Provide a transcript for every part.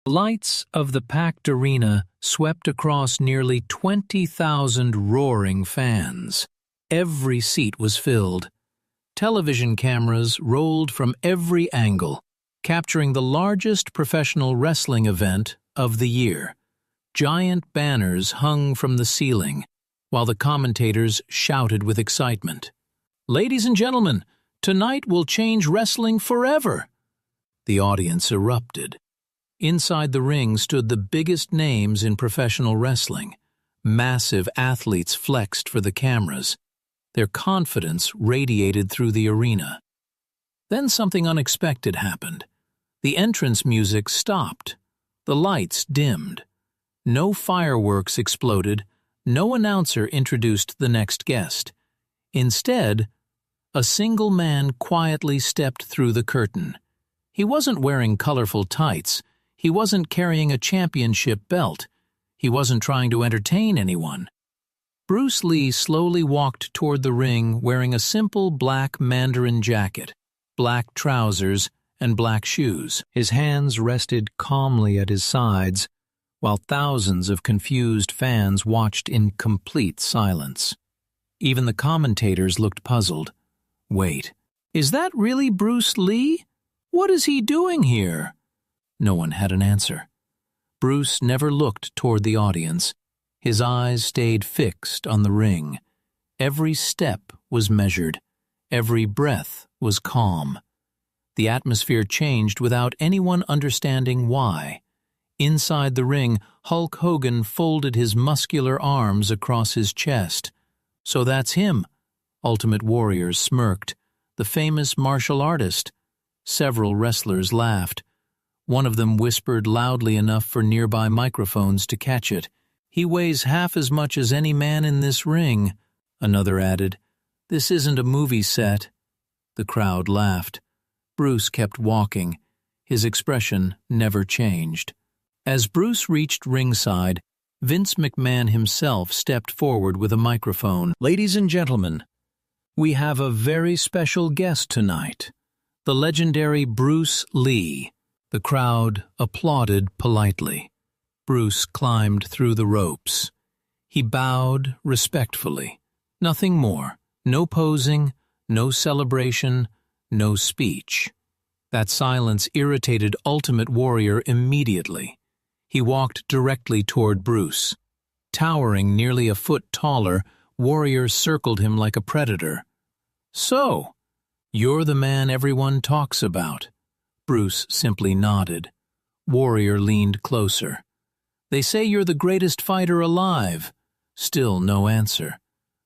The lights of the packed arena swept across nearly 20,000 roaring fans. Every seat was filled. Television cameras rolled from every angle, capturing the largest professional wrestling event of the year. Giant banners hung from the ceiling, while the commentators shouted with excitement. "Ladies and gentlemen, tonight will change wrestling forever!" The audience erupted. Inside the ring stood the biggest names in professional wrestling. Massive athletes flexed for the cameras. Their confidence radiated through the arena. Then something unexpected happened. The entrance music stopped. The lights dimmed. No fireworks exploded. No announcer introduced the next guest. Instead, a single man quietly stepped through the curtain. He wasn't wearing colorful tights. He wasn't carrying a championship belt. He wasn't trying to entertain anyone. Bruce Lee slowly walked toward the ring wearing a simple black mandarin jacket, black trousers, and black shoes. His hands rested calmly at his sides, while thousands of confused fans watched in complete silence. Even the commentators looked puzzled. Wait, is that really Bruce Lee? What is he doing here? No one had an answer. Bruce never looked toward the audience. His eyes stayed fixed on the ring. Every step was measured. Every breath was calm. The atmosphere changed without anyone understanding why. Inside the ring, Hulk Hogan folded his muscular arms across his chest. "So that's him," Ultimate Warrior smirked. "The famous martial artist." Several wrestlers laughed. One of them whispered loudly enough for nearby microphones to catch it. "He weighs half as much as any man in this ring." Another added, "This isn't a movie set." The crowd laughed. Bruce kept walking. His expression never changed. As Bruce reached ringside, Vince McMahon himself stepped forward with a microphone. "Ladies and gentlemen, we have a very special guest tonight, the legendary Bruce Lee." The crowd applauded politely. Bruce climbed through the ropes. He bowed respectfully. Nothing more. No posing, no celebration, no speech. That silence irritated Ultimate Warrior immediately. He walked directly toward Bruce. Towering nearly a foot taller, Warrior circled him like a predator. "So, you're the man everyone talks about." Bruce simply nodded. Warrior leaned closer. "They say you're the greatest fighter alive." Still no answer.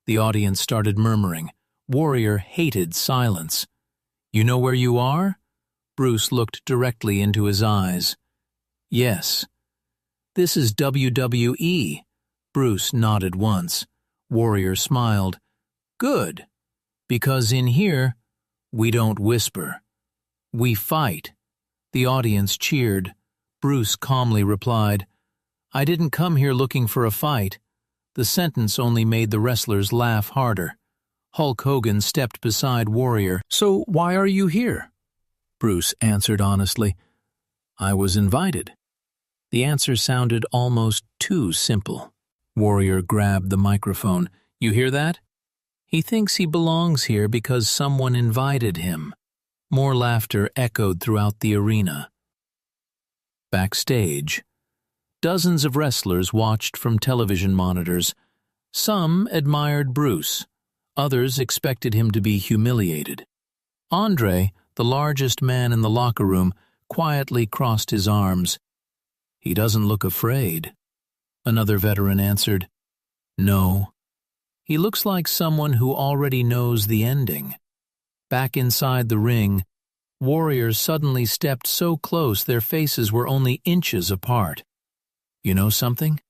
The audience started murmuring. Warrior hated silence. "You know where you are?" Bruce looked directly into his eyes. "Yes." "This is WWE." Bruce nodded once. Warrior smiled. "Good. Because in here, we don't whisper. We fight." The audience cheered. Bruce calmly replied, "I didn't come here looking for a fight." The sentence only made the wrestlers laugh harder. Hulk Hogan stepped beside Warrior. "So why are you here?" Bruce answered honestly, "I was invited." The answer sounded almost too simple. Warrior grabbed the microphone. "You hear that? He thinks he belongs here because someone invited him." More laughter echoed throughout the arena. Backstage, dozens of wrestlers watched from television monitors. Some admired Bruce. Others expected him to be humiliated. Andre, the largest man in the locker room, quietly crossed his arms. "He doesn't look afraid." Another veteran answered, "No. He looks like someone who already knows the ending." Back inside the ring, warriors suddenly stepped so close their faces were only inches apart. "You know something?"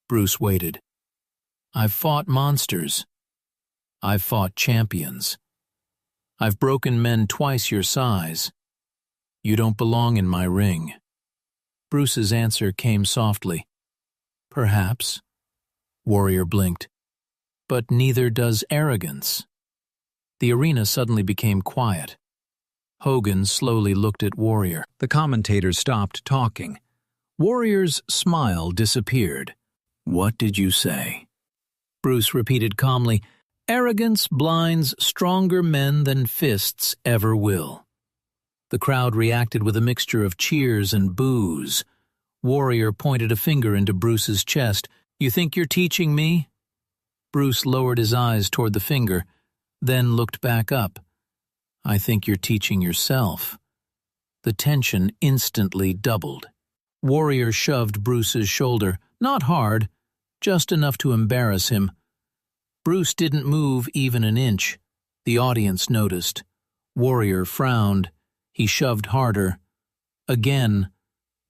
Bruce waited. "I've fought monsters. I've fought champions. I've broken men twice your size. You don't belong in my ring." Bruce's answer came softly. "Perhaps." Warrior blinked. "But neither does arrogance." The arena suddenly became quiet. Hogan slowly looked at Warrior. The commentators stopped talking. Warrior's smile disappeared. "What did you say?" Bruce repeated calmly, "Arrogance blinds stronger men than fists ever will." The crowd reacted with a mixture of cheers and boos. Warrior pointed a finger into Bruce's chest. "You think you're teaching me?" Bruce lowered his eyes toward the finger, then looked back up. "I think you're teaching yourself." The tension instantly doubled. Warrior shoved Bruce's shoulder, not hard, just enough to embarrass him. Bruce didn't move even an inch. The audience noticed. Warrior frowned. He shoved harder. Again,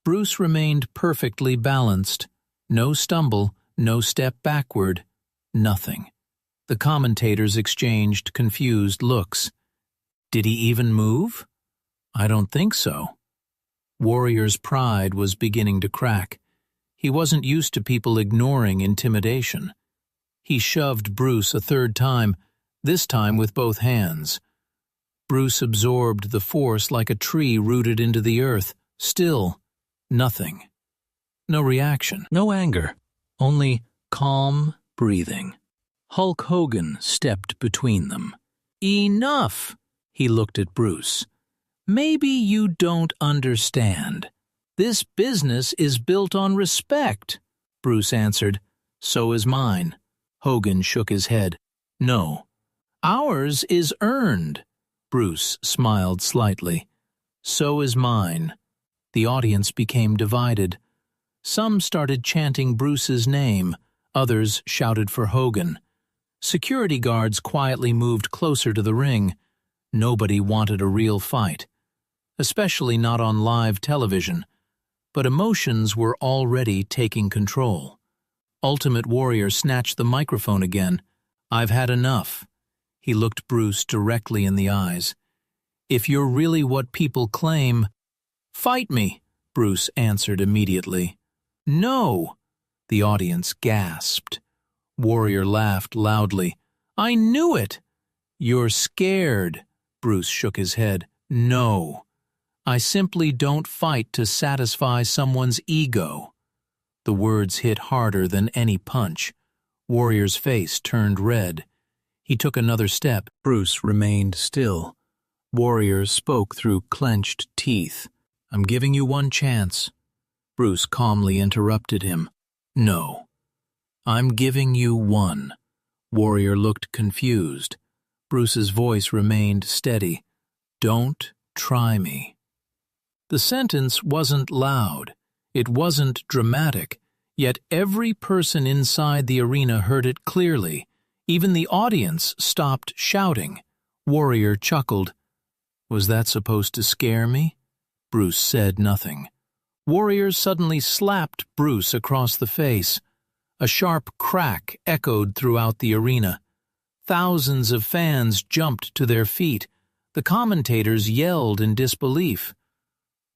Bruce remained perfectly balanced. No stumble, no step backward, nothing. The commentators exchanged confused looks. Did he even move? I don't think so. Warrior's pride was beginning to crack. He wasn't used to people ignoring intimidation. He shoved Bruce a third time, this time with both hands. Bruce absorbed the force like a tree rooted into the earth. Still, nothing. No reaction, no anger, only calm breathing. Hulk Hogan stepped between them. "Enough!" He looked at Bruce. "Maybe you don't understand. This business is built on respect." Bruce answered, "So is mine." Hogan shook his head. "No. Ours is earned." Bruce smiled slightly. "So is mine." The audience became divided. Some started chanting Bruce's name, others shouted for Hogan. Security guards quietly moved closer to the ring. Nobody wanted a real fight, especially not on live television, but emotions were already taking control. Ultimate Warrior snatched the microphone again. "I've had enough." He looked Bruce directly in the eyes. "If you're really what people claim—" "Fight me," Bruce answered immediately. "No!" The audience gasped. Warrior laughed loudly. "I knew it!" "You're scared." Bruce shook his head. "No. I simply don't fight to satisfy someone's ego." The words hit harder than any punch. Warrior's face turned red. He took another step. Bruce remained still. Warrior spoke through clenched teeth. "I'm giving you one chance." Bruce calmly interrupted him. "No. I'm giving you one." Warrior looked confused. Bruce's voice remained steady. "Don't try me." The sentence wasn't loud. It wasn't dramatic, yet every person inside the arena heard it clearly. Even the audience stopped shouting. Warrior chuckled. "Was that supposed to scare me?" Bruce said nothing. Warrior suddenly slapped Bruce across the face. A sharp crack echoed throughout the arena. Thousands of fans jumped to their feet. The commentators yelled in disbelief.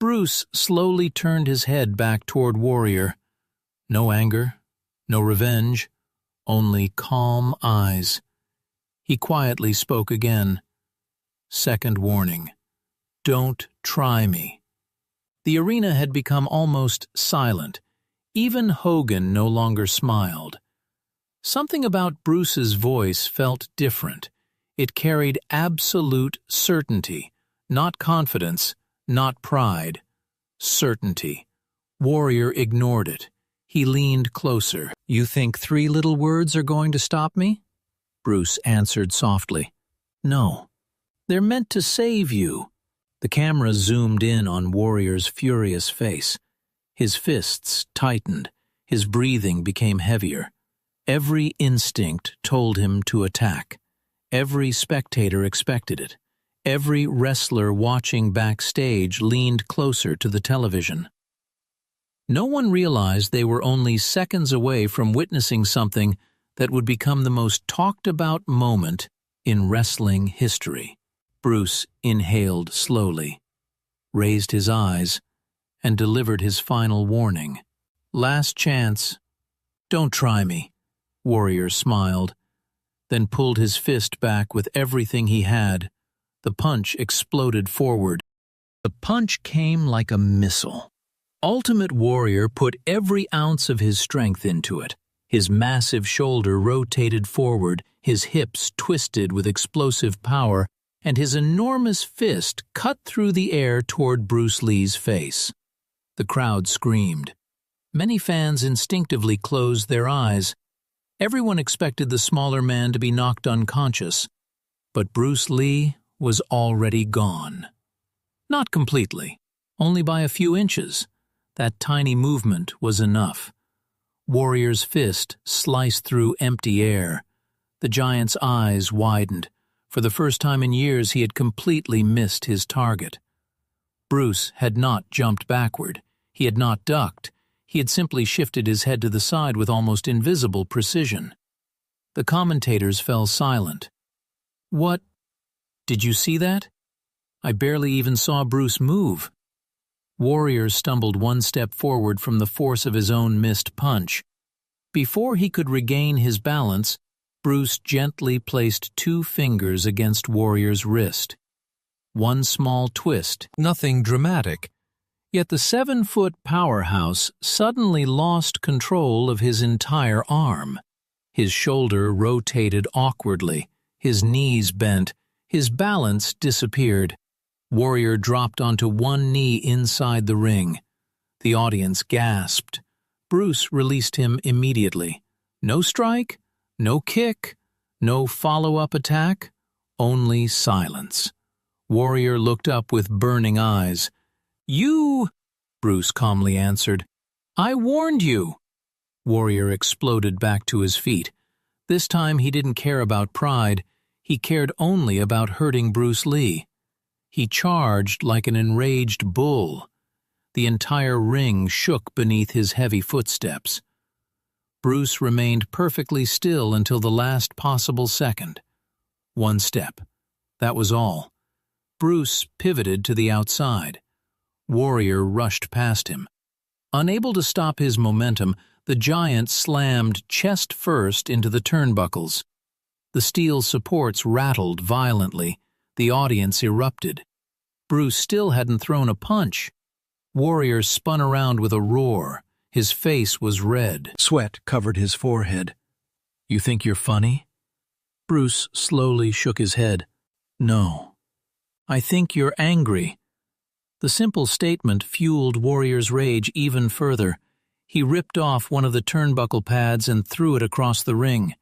Bruce slowly turned his head back toward Warrior. No anger, no revenge, only calm eyes. He quietly spoke again. "Second warning. Don't try me." The arena had become almost silent. Even Hogan no longer smiled. Something about Bruce's voice felt different. It carried absolute certainty, not confidence, not pride. Certainty. Warrior ignored it. He leaned closer. "You think 3 little words are going to stop me?" Bruce answered softly. "No. They're meant to save you." The camera zoomed in on Warrior's furious face. His fists tightened. His breathing became heavier. Every instinct told him to attack. Every spectator expected it. Every wrestler watching backstage leaned closer to the television. No one realized they were only seconds away from witnessing something that would become the most talked-about moment in wrestling history. Bruce inhaled slowly, raised his eyes, and delivered his final warning. "Last chance. Don't try me." Warrior smiled, then pulled his fist back with everything he had. The punch exploded forward. The punch came like a missile, Ultimate Warrior put every ounce of his strength into it. His massive shoulder rotated forward, his hips twisted with explosive power, and his enormous fist cut through the air toward Bruce Lee's face. The crowd screamed. Many fans instinctively closed their eyes. Everyone expected the smaller man to be knocked unconscious, but Bruce Lee was already gone. Not completely, only by a few inches. That tiny movement was enough. Warrior's fist sliced through empty air. The giant's eyes widened. For the first time in years, he had completely missed his target. Bruce had not jumped backward. He had not ducked. He had simply shifted his head to the side with almost invisible precision. The commentators fell silent. "What? Did you see that? I barely even saw Bruce move." Warrior stumbled one step forward from the force of his own missed punch. Before he could regain his balance, Bruce gently placed 2 fingers against Warrior's wrist. One small twist, nothing dramatic. Yet the 7-foot powerhouse suddenly lost control of his entire arm. His shoulder rotated awkwardly, his knees bent, his balance disappeared. Warrior dropped onto one knee inside the ring. The audience gasped. Bruce released him immediately. No strike, no kick, no follow-up attack, only silence. Warrior looked up with burning eyes. "You," Bruce calmly answered. "I warned you." Warrior exploded back to his feet. This time he didn't care about pride. He cared only about hurting Bruce Lee. He charged like an enraged bull. The entire ring shook beneath his heavy footsteps. Bruce remained perfectly still until the last possible second. One step. That was all. Bruce pivoted to the outside. Warrior rushed past him. Unable to stop his momentum, the giant slammed chest first into the turnbuckles. The steel supports rattled violently. The audience erupted. Bruce still hadn't thrown a punch. Warrior spun around with a roar. His face was red. Sweat covered his forehead. "You think you're funny?" Bruce slowly shook his head. "No. I think you're angry." The simple statement fueled Warrior's rage even further. He ripped off one of the turnbuckle pads and threw it across the ring.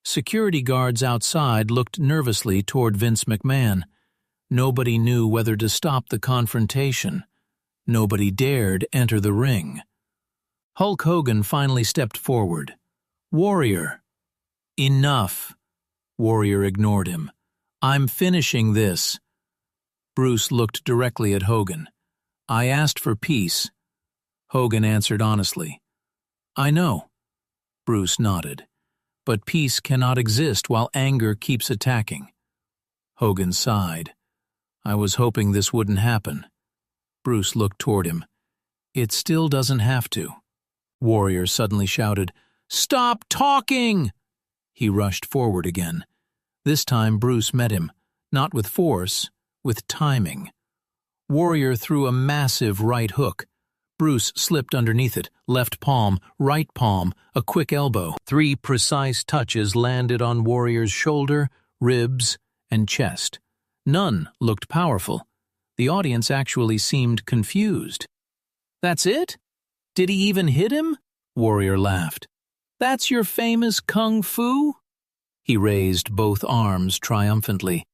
Security guards outside looked nervously toward Vince McMahon. Nobody knew whether to stop the confrontation. Nobody dared enter the ring. Hulk Hogan finally stepped forward. "Warrior." "Enough." Warrior ignored him. "I'm finishing this." Bruce looked directly at Hogan. "I asked for peace." Hogan answered honestly. "I know." Bruce nodded. "But peace cannot exist while anger keeps attacking." Hogan sighed. "I was hoping this wouldn't happen." Bruce looked toward him. "It still doesn't have to." Warrior suddenly shouted, "Stop talking!" He rushed forward again. This time Bruce met him, not with force, with timing. Warrior threw a massive right hook. Bruce slipped underneath it, left palm, right palm, a quick elbow. 3 precise touches landed on Warrior's shoulder, ribs, and chest. None looked powerful. The audience actually seemed confused. "That's it? Did he even hit him?" Warrior laughed. "That's your famous kung fu?" He raised both arms triumphantly.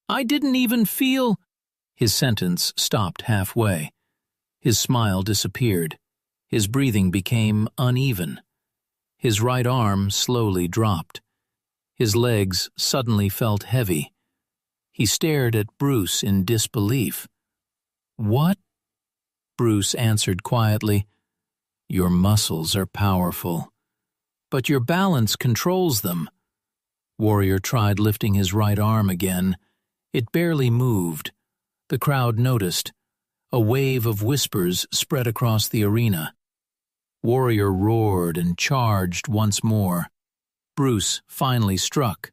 "I didn't even feel—" His sentence stopped halfway. His smile disappeared. His breathing became uneven. His right arm slowly dropped. His legs suddenly felt heavy. He stared at Bruce in disbelief. "What?" Bruce answered quietly. "Your muscles are powerful, but your balance controls them." Warrior tried lifting his right arm again. It barely moved. The crowd noticed. A wave of whispers spread across the arena. Warrior roared and charged once more. Bruce finally struck.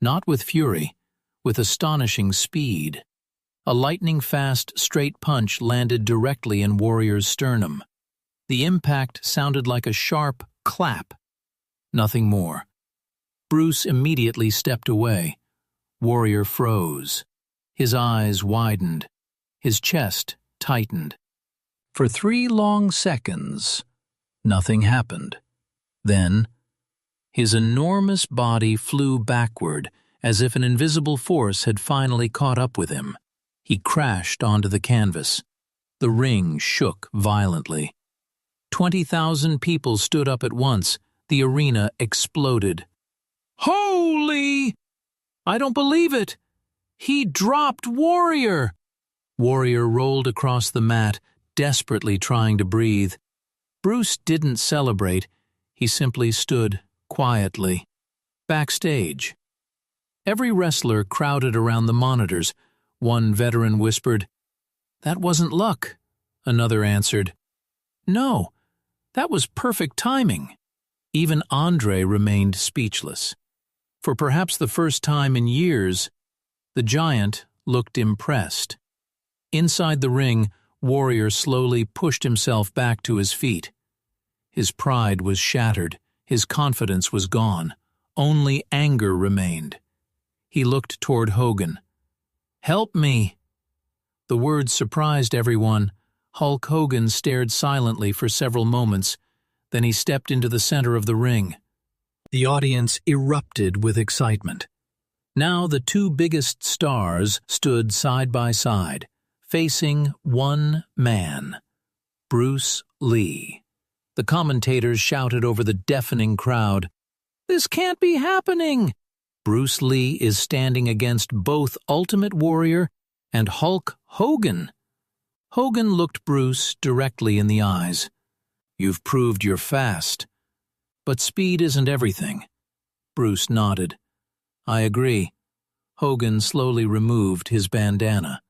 Not with fury, with astonishing speed. A lightning-fast, straight punch landed directly in Warrior's sternum. The impact sounded like a sharp clap. Nothing more. Bruce immediately stepped away. Warrior froze. His eyes widened. His chest tightened. For 3 long seconds, nothing happened. Then, his enormous body flew backward as if an invisible force had finally caught up with him. He crashed onto the canvas. The ring shook violently. 20,000 people stood up at once. The arena exploded. Holy! I don't believe it! He dropped Warrior! Warrior rolled across the mat, desperately trying to breathe. Bruce didn't celebrate. He simply stood quietly. Backstage, every wrestler crowded around the monitors. One veteran whispered, "That wasn't luck." Another answered, "No, that was perfect timing." Even Andre remained speechless. For perhaps the first time in years, the giant looked impressed. Inside the ring, Warrior slowly pushed himself back to his feet. His pride was shattered. His confidence was gone. Only anger remained. He looked toward Hogan. "Help me!" The words surprised everyone. Hulk Hogan stared silently for several moments. Then he stepped into the center of the ring. The audience erupted with excitement. Now the 2 biggest stars stood side by side, facing one man, Bruce Lee. The commentators shouted over the deafening crowd, "This can't be happening!" Bruce Lee is standing against both Ultimate Warrior and Hulk Hogan. Hogan looked Bruce directly in the eyes. "You've proved you're fast. But speed isn't everything." Bruce nodded. "I agree." Hogan slowly removed his bandana.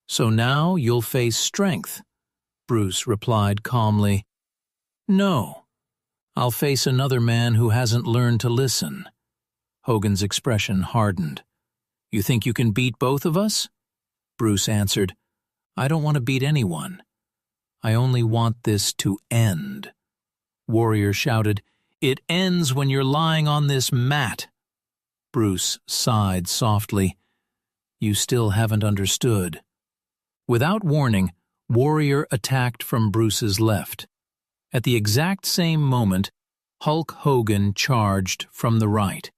"So now you'll face strength," Bruce replied calmly. "No, I'll face another man who hasn't learned to listen." Hogan's expression hardened. "You think you can beat both of us?" Bruce answered, "I don't want to beat anyone. I only want this to end." Warrior shouted, "It ends when you're lying on this mat." Bruce sighed softly. "You still haven't understood." Without warning, Warrior attacked from Bruce's left. At the exact same moment, Hulk Hogan charged from the right.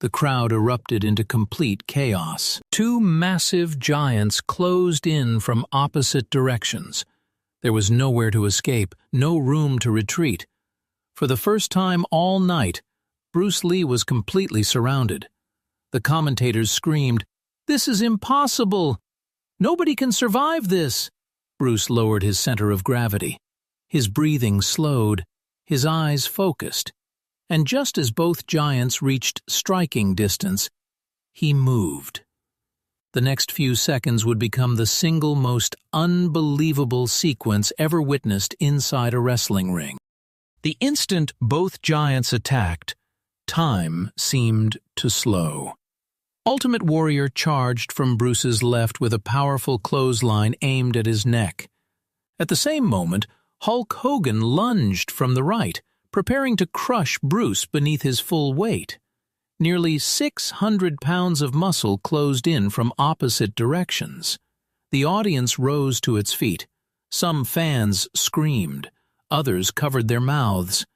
The crowd erupted into complete chaos. 2 massive giants closed in from opposite directions. There was nowhere to escape, no room to retreat. For the first time all night, Bruce Lee was completely surrounded. The commentators screamed, "This is impossible! Nobody can survive this!" Bruce lowered his center of gravity. His breathing slowed, his eyes focused, and just as both giants reached striking distance, he moved. The next few seconds would become the single most unbelievable sequence ever witnessed inside a wrestling ring. The instant both giants attacked, time seemed to slow. Ultimate Warrior charged from Bruce's left with a powerful clothesline aimed at his neck. At the same moment, Hulk Hogan lunged from the right, preparing to crush Bruce beneath his full weight. Nearly 600 pounds of muscle closed in from opposite directions. The audience rose to its feet. Some fans screamed. Others covered their mouths.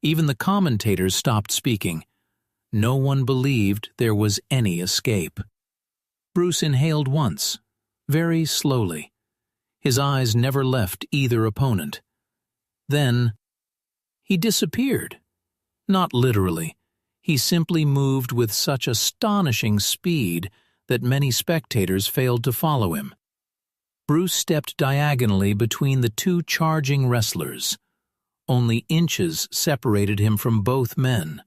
Even the commentators stopped speaking. No one believed there was any escape. Bruce inhaled once, very slowly. His eyes never left either opponent. Then, he disappeared. Not literally. He simply moved with such astonishing speed that many spectators failed to follow him. Bruce stepped diagonally between the 2 charging wrestlers. Only inches separated him from both men.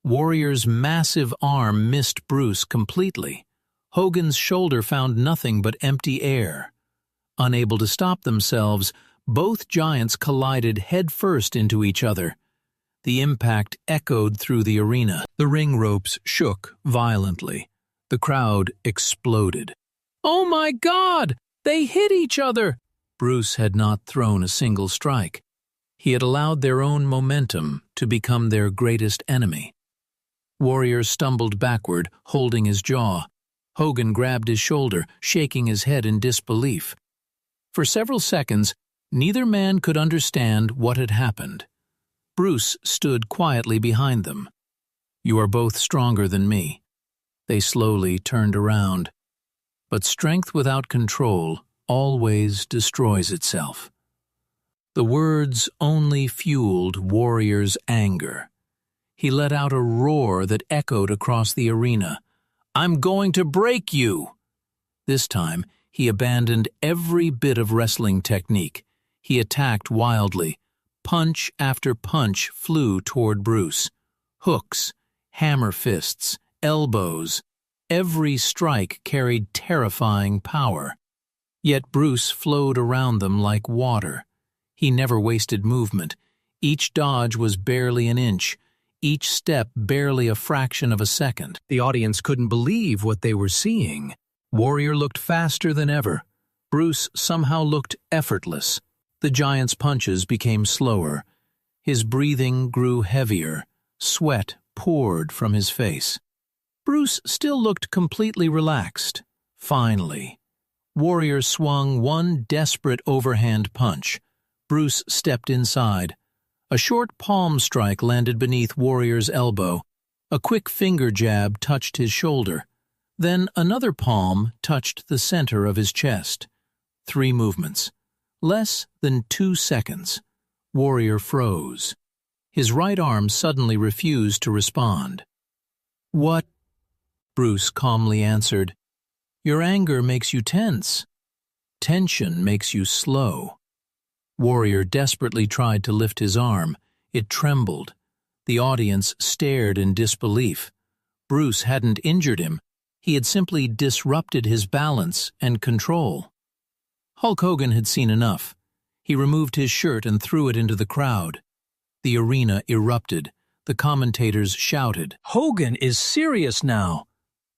Warrior's massive arm missed Bruce completely. Hogan's shoulder found nothing but empty air. Unable to stop themselves, both giants collided headfirst into each other. The impact echoed through the arena. The ring ropes shook violently. The crowd exploded. "Oh my God! They hit each other!" Bruce had not thrown a single strike. He had allowed their own momentum to become their greatest enemy. Warrior stumbled backward, holding his jaw. Hogan grabbed his shoulder, shaking his head in disbelief. For several seconds, neither man could understand what had happened. Bruce stood quietly behind them. "You are both stronger than me." They slowly turned around. But strength without control always destroys itself. The words only fueled Warrior's anger. He let out a roar that echoed across the arena. "I'm going to break you!" This time, he abandoned every bit of wrestling technique. He attacked wildly. Punch after punch flew toward Bruce. Hooks, hammer fists, elbows. Every strike carried terrifying power. Yet Bruce flowed around them like water. He never wasted movement. Each dodge was barely an inch, each step barely a fraction of a second. The audience couldn't believe what they were seeing. Warrior looked faster than ever. Bruce somehow looked effortless. The giant's punches became slower. His breathing grew heavier. Sweat poured from his face. Bruce still looked completely relaxed. Finally, Warrior swung one desperate overhand punch. Bruce stepped inside. A short palm strike landed beneath Warrior's elbow. A quick finger jab touched his shoulder. Then another palm touched the center of his chest. 3 movements. Less than 2 seconds. Warrior froze. His right arm suddenly refused to respond. "What?" Bruce calmly answered. "Your anger makes you tense. Tension makes you slow." Warrior desperately tried to lift his arm. It trembled. The audience stared in disbelief. Bruce hadn't injured him. He had simply disrupted his balance and control. Hulk Hogan had seen enough. He removed his shirt and threw it into the crowd. The arena erupted. The commentators shouted, "Hogan is serious now.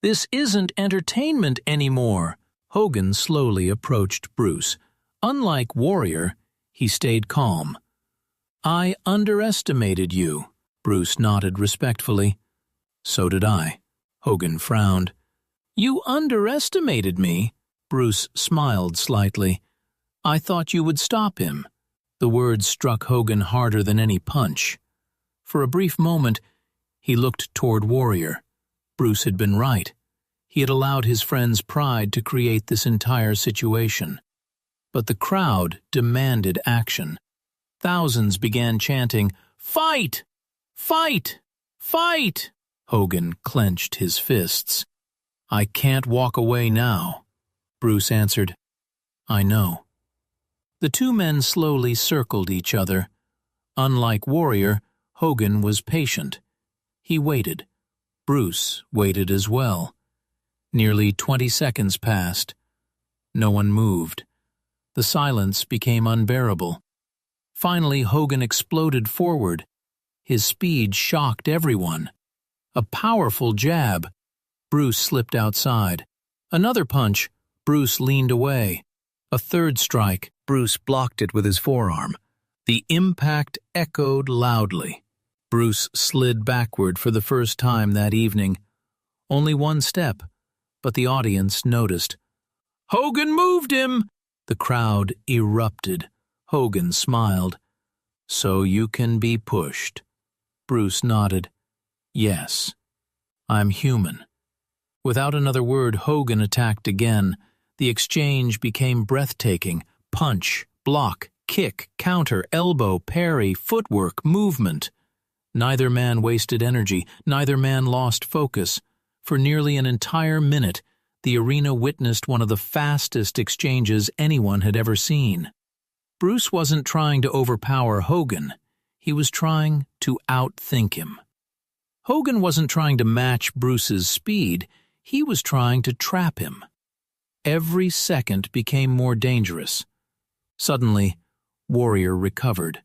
This isn't entertainment anymore." Hogan slowly approached Bruce. Unlike Warrior, he stayed calm. "I underestimated you." Bruce nodded respectfully. "So did I." Hogan frowned. "You underestimated me?" Bruce smiled slightly. "I thought you would stop him." The words struck Hogan harder than any punch. For a brief moment, he looked toward Warrior. Bruce had been right. He had allowed his friend's pride to create this entire situation. But the crowd demanded action. Thousands began chanting, "Fight! Fight! Fight!" Hogan clenched his fists. "I can't walk away now." Bruce answered, "I know." The two men slowly circled each other. Unlike Warrior, Hogan was patient. He waited. Bruce waited as well. Nearly 20 seconds passed. No one moved. The silence became unbearable. Finally, Hogan exploded forward. His speed shocked everyone. A powerful jab. Bruce slipped outside. Another punch. Bruce leaned away. A third strike. Bruce blocked it with his forearm. The impact echoed loudly. Bruce slid backward for the first time that evening. Only one step, but the audience noticed. "Hogan moved him!" The crowd erupted. Hogan smiled. "So you can be pushed." Bruce nodded. "Yes, I'm human." Without another word, Hogan attacked again. The exchange became breathtaking. Punch, block, kick, counter, elbow, parry, footwork, movement. Neither man wasted energy. Neither man lost focus. For nearly an entire minute, the arena witnessed one of the fastest exchanges anyone had ever seen. Bruce wasn't trying to overpower Hogan. He was trying to outthink him. Hogan wasn't trying to match Bruce's speed. He was trying to trap him. Every second became more dangerous. Suddenly, Warrior recovered.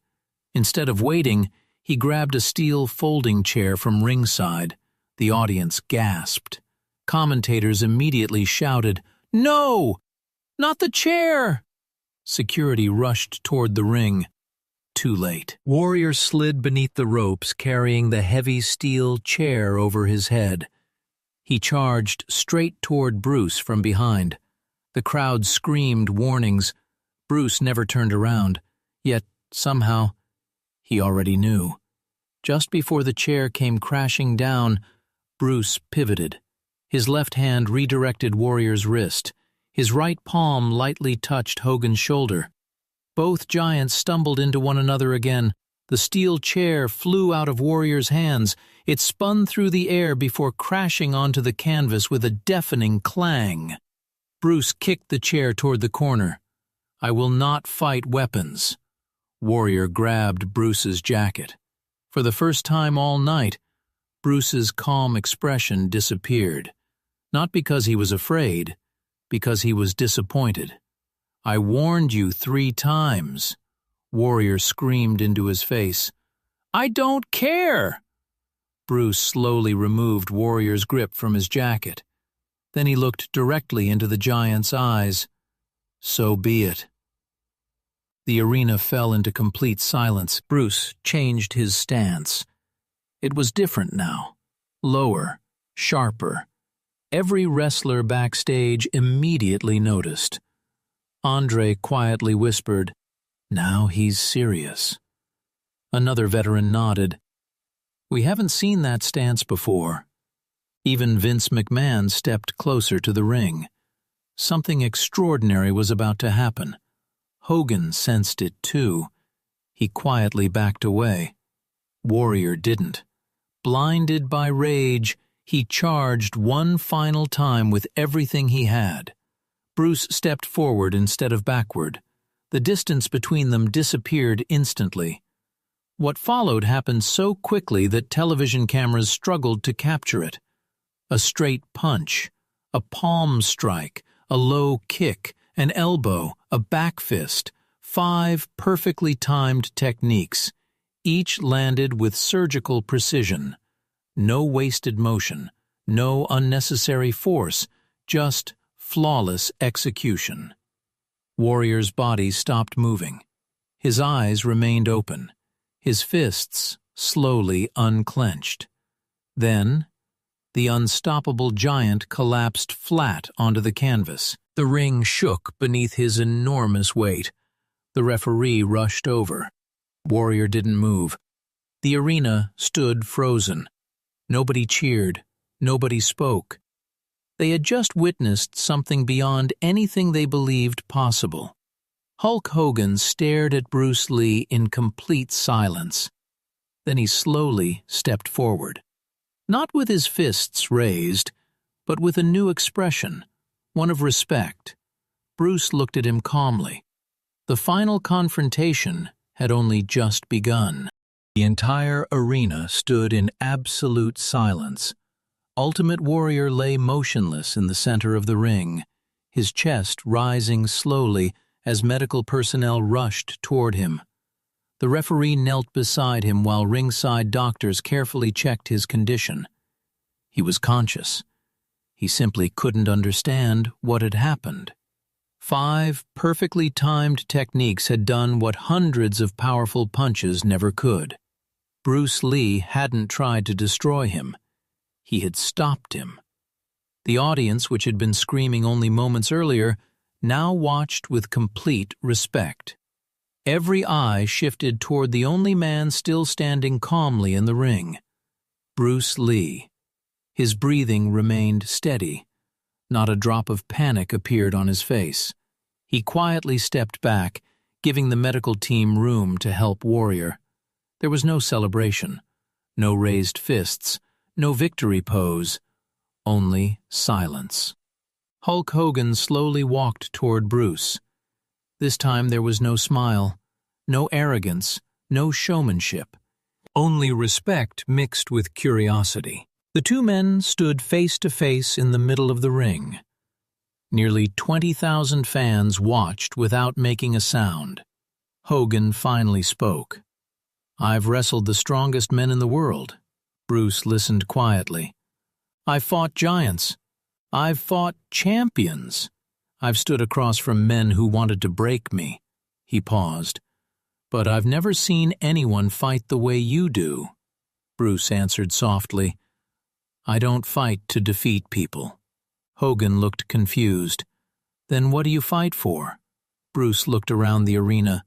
Instead of waiting, he grabbed a steel folding chair from ringside. The audience gasped. Commentators immediately shouted, No! Not the chair! Security rushed toward the ring. Too late. Warrior slid beneath the ropes, carrying the heavy steel chair over his head. He charged straight toward Bruce from behind. The crowd screamed warnings. Bruce never turned around, yet somehow he already knew. Just before the chair came crashing down, Bruce pivoted. His left hand redirected Warrior's wrist. His right palm lightly touched Hogan's shoulder. Both giants stumbled into one another again. The steel chair flew out of Warrior's hands. It spun through the air before crashing onto the canvas with a deafening clang. Bruce kicked the chair toward the corner. "I will not fight weapons." Warrior grabbed Bruce's jacket. For the first time all night, Bruce's calm expression disappeared. Not because he was afraid, because he was disappointed. "I warned you 3 times. Warrior screamed into his face. "I don't care!" Bruce slowly removed Warrior's grip from his jacket. Then he looked directly into the giant's eyes. "So be it." The arena fell into complete silence. Bruce changed his stance. It was different now. Lower, sharper. Every wrestler backstage immediately noticed. Andre quietly whispered, "Now he's serious." Another veteran nodded. "We haven't seen that stance before." Even Vince McMahon stepped closer to the ring. Something extraordinary was about to happen. Hogan sensed it too. He quietly backed away. Warrior didn't. Blinded by rage, he charged one final time with everything he had. Bruce stepped forward instead of backward. The distance between them disappeared instantly. What followed happened so quickly that television cameras struggled to capture it. A straight punch, a palm strike, a low kick, an elbow, a back fist, 5 perfectly timed techniques. Each landed with surgical precision. No wasted motion, no unnecessary force, just flawless execution. Warrior's body stopped moving. His eyes remained open. His fists slowly unclenched. Then, the unstoppable giant collapsed flat onto the canvas. The ring shook beneath his enormous weight. The referee rushed over. Warrior didn't move. The arena stood frozen. Nobody cheered. Nobody spoke. They had just witnessed something beyond anything they believed possible. Hulk Hogan stared at Bruce Lee in complete silence. Then he slowly stepped forward. Not with his fists raised, but with a new expression, one of respect. Bruce looked at him calmly. The final confrontation had only just begun. The entire arena stood in absolute silence. Ultimate Warrior lay motionless in the center of the ring, his chest rising slowly as medical personnel rushed toward him. The referee knelt beside him while ringside doctors carefully checked his condition. He was conscious. He simply couldn't understand what had happened. 5 perfectly timed techniques had done what hundreds of powerful punches never could. Bruce Lee hadn't tried to destroy him. He had stopped him. The audience, which had been screaming only moments earlier, now watched with complete respect. Every eye shifted toward the only man still standing calmly in the ring, Bruce Lee. His breathing remained steady. Not a drop of panic appeared on his face. He quietly stepped back, giving the medical team room to help Warrior. There was no celebration, no raised fists, no victory pose, only silence. Hulk Hogan slowly walked toward Bruce. This time there was no smile, no arrogance, no showmanship, only respect mixed with curiosity. The two men stood face to face in the middle of the ring. Nearly 20,000 fans watched without making a sound. Hogan finally spoke. "I've wrestled the strongest men in the world." Bruce listened quietly. "I've fought giants. I've fought champions. I've stood across from men who wanted to break me." He paused. "But I've never seen anyone fight the way you do." Bruce answered softly, "I don't fight to defeat people." Hogan looked confused. "Then what do you fight for?" Bruce looked around the arena.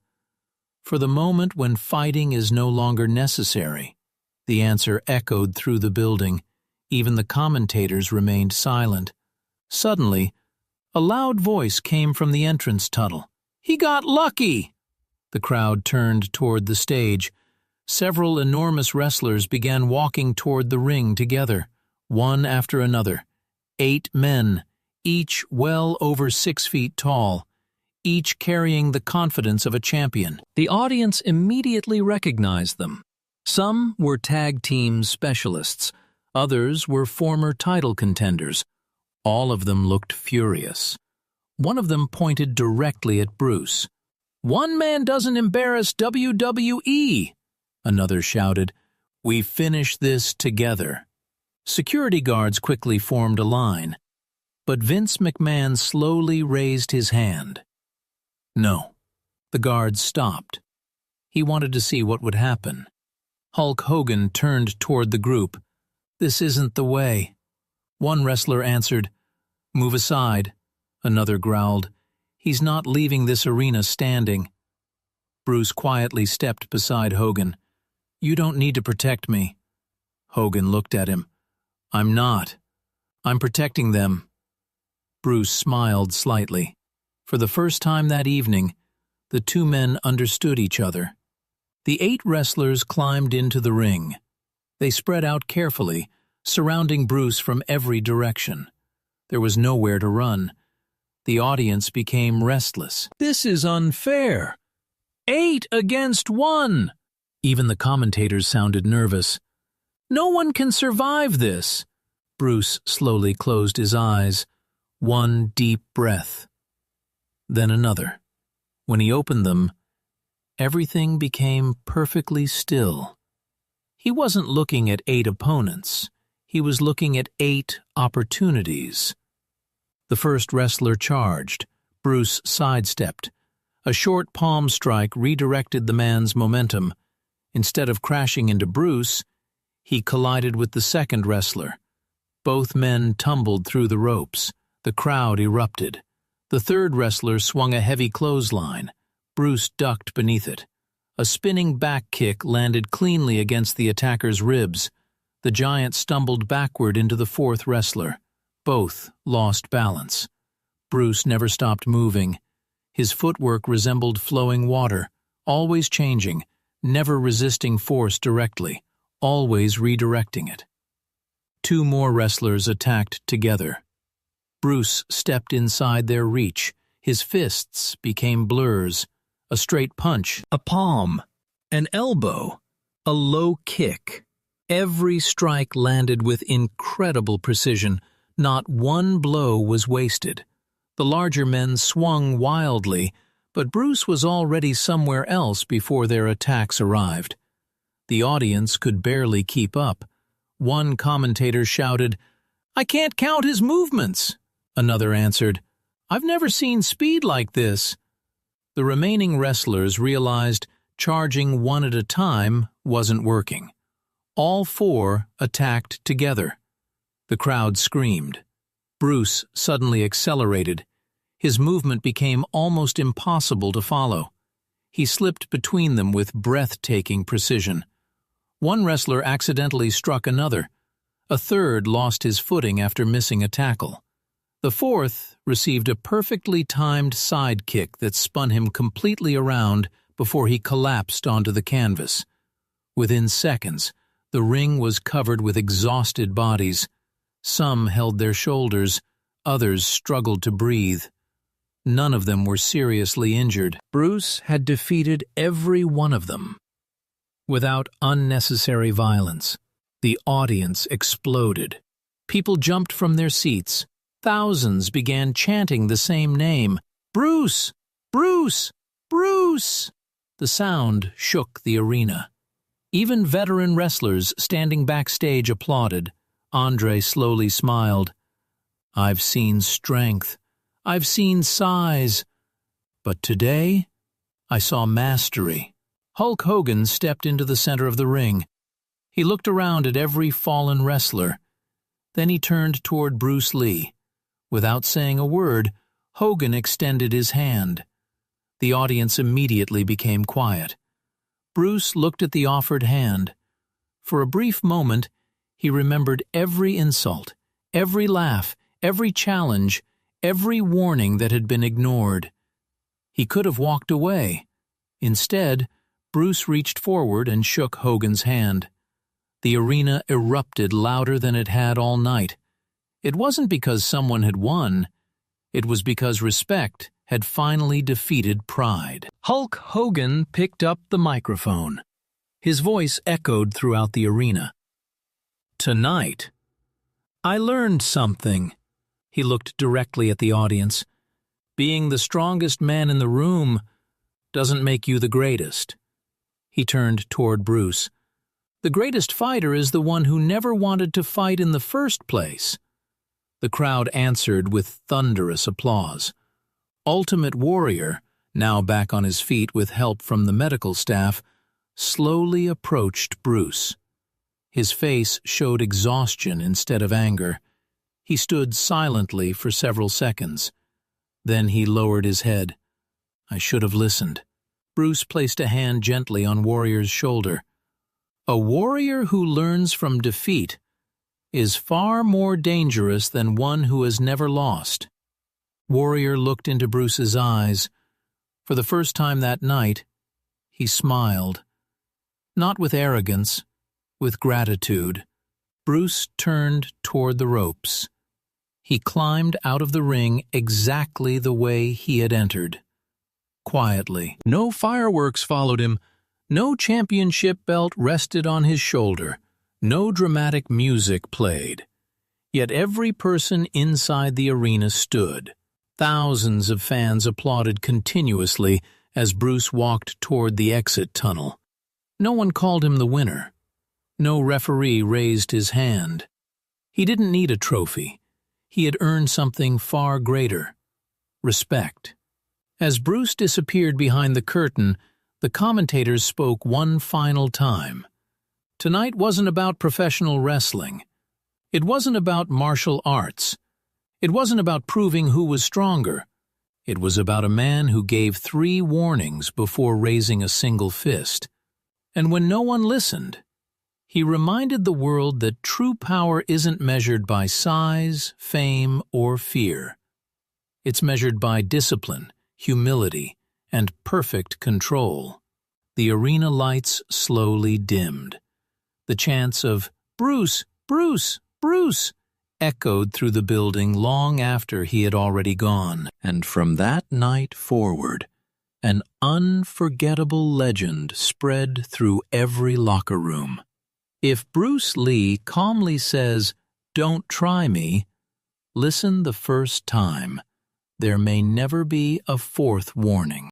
"For the moment when fighting is no longer necessary." The answer echoed through the building. Even the commentators remained silent. Suddenly, a loud voice came from the entrance tunnel. "He got lucky!" The crowd turned toward the stage. Several enormous wrestlers began walking toward the ring together, one after another. 8 men, each well over 6 feet tall, each carrying the confidence of a champion. The audience immediately recognized them. Some were tag team specialists. Others were former title contenders. All of them looked furious. One of them pointed directly at Bruce. "One man doesn't embarrass WWE!" Another shouted, "We finish this together." Security guards quickly formed a line, but Vince McMahon slowly raised his hand. No. The guards stopped. He wanted to see what would happen. Hulk Hogan turned toward the group. "This isn't the way." One wrestler answered, "Move aside." Another growled, "He's not leaving this arena standing." Bruce quietly stepped beside Hogan. "You don't need to protect me." Hogan looked at him. "I'm not. I'm protecting them." Bruce smiled slightly. For the first time that evening, the two men understood each other. The 8 wrestlers climbed into the ring. They spread out carefully, surrounding Bruce from every direction. There was nowhere to run. The audience became restless. "This is unfair. 8 against 1. Even the commentators sounded nervous. "No one can survive this." Bruce slowly closed his eyes. One deep breath. Then another. When he opened them, everything became perfectly still. He wasn't looking at 8 opponents. He was looking at 8 opportunities. The first wrestler charged. Bruce sidestepped. A short palm strike redirected the man's momentum. Instead of crashing into Bruce, he collided with the second wrestler. Both men tumbled through the ropes. The crowd erupted. The third wrestler swung a heavy clothesline. Bruce ducked beneath it. A spinning back kick landed cleanly against the attacker's ribs. The giant stumbled backward into the fourth wrestler. Both lost balance. Bruce never stopped moving. His footwork resembled flowing water, always changing, never resisting force directly, always redirecting it. 2 more wrestlers attacked together. Bruce stepped inside their reach. His fists became blurs. A straight punch, a palm, an elbow, a low kick. Every strike landed with incredible precision. Not one blow was wasted. The larger men swung wildly, but Bruce was already somewhere else before their attacks arrived. The audience could barely keep up. One commentator shouted, "I can't count his movements." Another answered, "I've never seen speed like this." The remaining wrestlers realized charging one at a time wasn't working. All 4 attacked together. The crowd screamed. Bruce suddenly accelerated. His movement became almost impossible to follow. He slipped between them with breathtaking precision. One wrestler accidentally struck another. A third lost his footing after missing a tackle. The fourth received a perfectly timed side kick that spun him completely around before he collapsed onto the canvas. Within seconds, the ring was covered with exhausted bodies. Some held their shoulders, others struggled to breathe. None of them were seriously injured. Bruce had defeated every one of them. Without unnecessary violence, the audience exploded. People jumped from their seats. Thousands began chanting the same name, "Bruce! Bruce! Bruce!" The sound shook the arena. Even veteran wrestlers standing backstage applauded. Andre slowly smiled. "I've seen strength. I've seen size. But today, I saw mastery. Hulk Hogan stepped into the center of the ring. He looked around at every fallen wrestler. Then he turned toward Bruce Lee. Without saying a word, Hogan extended his hand. The audience immediately became quiet. Bruce looked at the offered hand. For a brief moment, he remembered every insult, every laugh, every challenge, every warning that had been ignored. He could have walked away. Instead, Bruce reached forward and shook Hogan's hand. The arena erupted louder than it had all night. It wasn't because someone had won. It was because respect had finally defeated pride. Hulk Hogan picked up the microphone. His voice echoed throughout the arena. Tonight, I learned something. He looked directly at the audience. Being the strongest man in the room doesn't make you the greatest. He turned toward Bruce. The greatest fighter is the one who never wanted to fight in the first place. The crowd answered with thunderous applause. Ultimate Warrior, now back on his feet with help from the medical staff, slowly approached Bruce. His face showed exhaustion instead of anger. He stood silently for several seconds. Then he lowered his head. I should have listened. Bruce placed a hand gently on Warrior's shoulder. A warrior who learns from defeat is far more dangerous than one who has never lost. Warrior looked into Bruce's eyes. For the first time that night, he smiled. Not with arrogance, with gratitude. Bruce turned toward the ropes. He climbed out of the ring exactly the way he had entered. Quietly. No fireworks followed him. No championship belt rested on his shoulder. No dramatic music played. Yet every person inside the arena stood. Thousands of fans applauded continuously as Bruce walked toward the exit tunnel. No one called him the winner. No referee raised his hand. He didn't need a trophy. He had earned something far greater: respect. As Bruce disappeared behind the curtain, the commentators spoke one final time. Tonight wasn't about professional wrestling. It wasn't about martial arts. It wasn't about proving who was stronger. It was about a man who gave 3 warnings before raising a single fist. And when no one listened, he reminded the world that true power isn't measured by size, fame, or fear. It's measured by discipline, humility, and perfect control. The arena lights slowly dimmed. The chants of "Bruce, Bruce, Bruce" echoed through the building long after he had already gone. And from that night forward, an unforgettable legend spread through every locker room. If Bruce Lee calmly says, "Don't try me," listen the first time. There may never be a 4th warning.